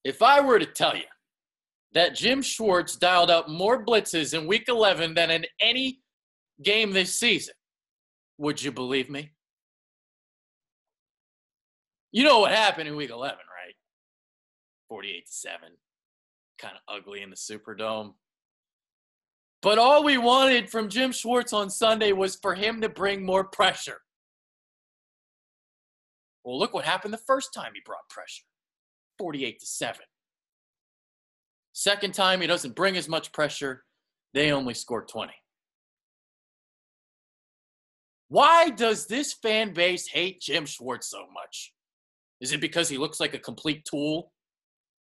If I were to tell you that Jim Schwartz dialed up more blitzes in Week 11 than in any game this season, would you believe me? You know what happened in Week 11, right? 48-7. Kind of ugly in the Superdome. But all we wanted from Jim Schwartz on Sunday was for him to bring more pressure. Well, look what happened the first time he brought pressure. 48-7. Second time, he doesn't bring as much pressure. They only score 20. Why does this fan base hate Jim Schwartz so much? Is it because he looks like a complete tool?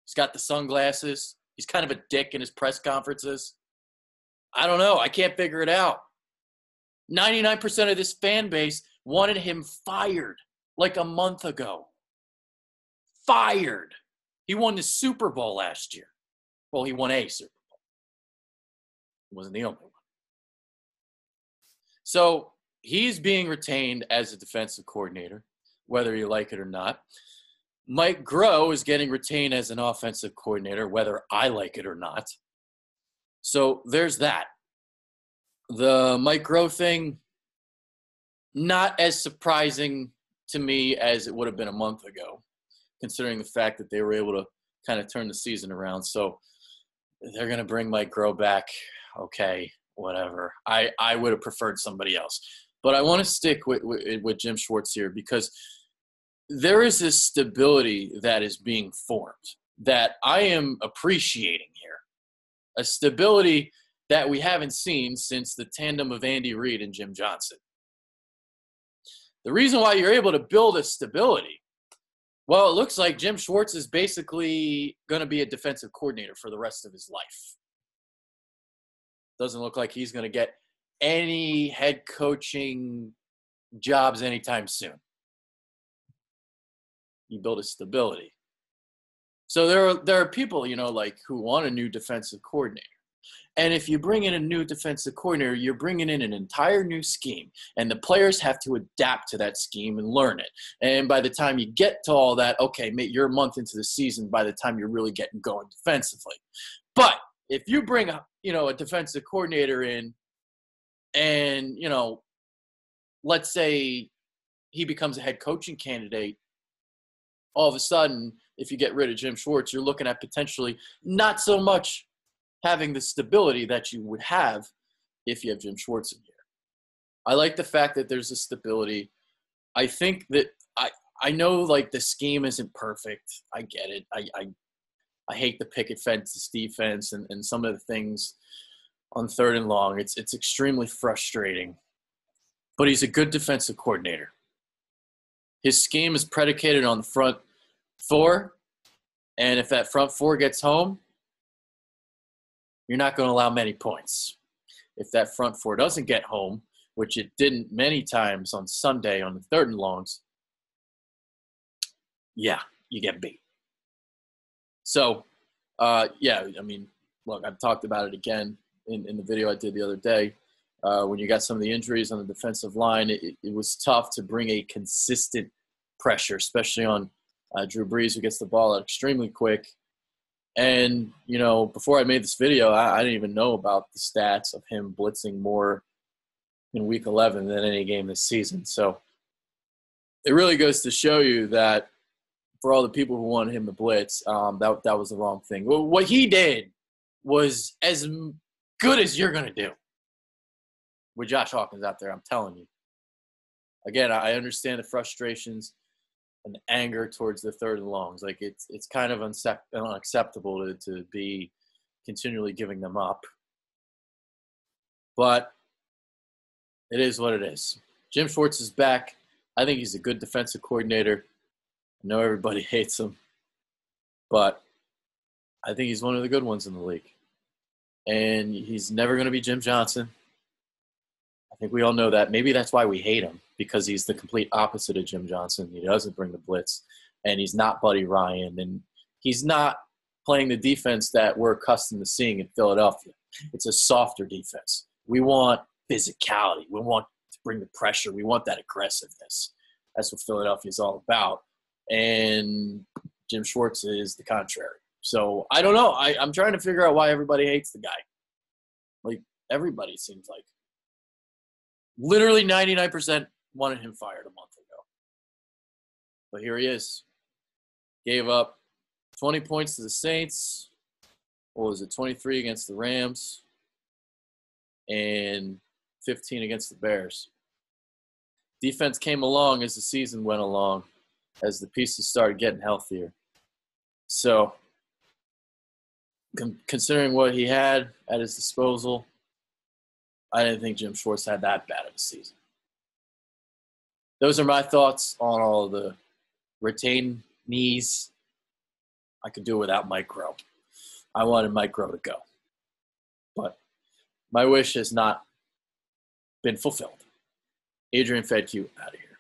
He's got the sunglasses. He's kind of a dick in his press conferences. I don't know. I can't figure it out. 99% of this fan base wanted him fired like a month ago. Fired. He won the Super Bowl last year. Well, he won a Super Bowl. He wasn't the only one. So he's being retained as a defensive coordinator, whether you like it or not. Mike Groh is getting retained as an offensive coordinator, whether I like it or not. So there's that. The Mike Groh thing, not as surprising to me as it would have been a month ago, considering the fact that they were able to kind of turn the season around. So they're going to bring Mike Groh back. Okay, whatever. I would have preferred somebody else. But I want to stick with Jim Schwartz here because there is this stability that is being formed that I am appreciating here. A stability that we haven't seen since the tandem of Andy Reid and Jim Johnson. The reason why you're able to build a stability, well, it looks like Jim Schwartz is basically going to be a defensive coordinator for the rest of his life. Doesn't look like he's going to get any head coaching jobs anytime soon. You build a stability. So there are people, like who want a new defensive coordinator. And if you bring in a new defensive coordinator, you're bringing in an entire new scheme. And the players have to adapt to that scheme and learn it. And by the time you get to all that, okay, mate, you're a month into the season by the time you're really getting going defensively. But if you bring a defensive coordinator in and, let's say he becomes a head coaching candidate, all of a sudden, if you get rid of Jim Schwartz, you're looking at potentially not so much having the stability that you would have if you have Jim Schwartz in here. I like the fact that there's a stability. I think that I know like the scheme isn't perfect. I get it. I hate the picket fence defense and some of the things on 3rd and long. It's extremely frustrating. But he's a good defensive coordinator. His scheme is predicated on the front four, and if that front four gets home, you're not going to allow many points. If that front four doesn't get home, which it didn't many times on Sunday on the 3rd and longs, yeah, you get beat. So, look, I've talked about it again in the video I did the other day. When you got some of the injuries on the defensive line, it was tough to bring a consistent pressure, especially on Drew Brees, who gets the ball out extremely quick. And, before I made this video, I didn't even know about the stats of him blitzing more in Week 11 than any game this season. So it really goes to show you that for all the people who wanted him to blitz, that was the wrong thing. Well, what he did was as good as you're going to do with Josh Hawkins out there, I'm telling you. Again, I understand the frustrations and anger towards the 3rd and longs. Like it's kind of unacceptable to be continually giving them up. But it is what it is. Jim Schwartz is back. I think he's a good defensive coordinator. I know everybody hates him, but I think he's one of the good ones in the league. And he's never going to be Jim Johnson. I think we all know that. Maybe that's why we hate him, because he's the complete opposite of Jim Johnson. He doesn't bring the blitz, and he's not Buddy Ryan, and he's not playing the defense that we're accustomed to seeing in Philadelphia. It's a softer defense. We want physicality. We want to bring the pressure. We want that aggressiveness. That's what Philadelphia is all about. And Jim Schwartz is the contrary. So I don't know. I'm trying to figure out why everybody hates the guy. Like, everybody seems like. Literally 99% wanted him fired a month ago. But here he is. Gave up 20 points to the Saints. What was it, 23 against the Rams. And 15 against the Bears. Defense came along as the season went along, as the pieces started getting healthier. So, considering what he had at his disposal, I didn't think Jim Schwartz had that bad of a season. Those are my thoughts on all of the retainees. I could do without Mike Groh. I wanted Mike Groh to go. But my wish has not been fulfilled. Adrian Fedkiw out of here.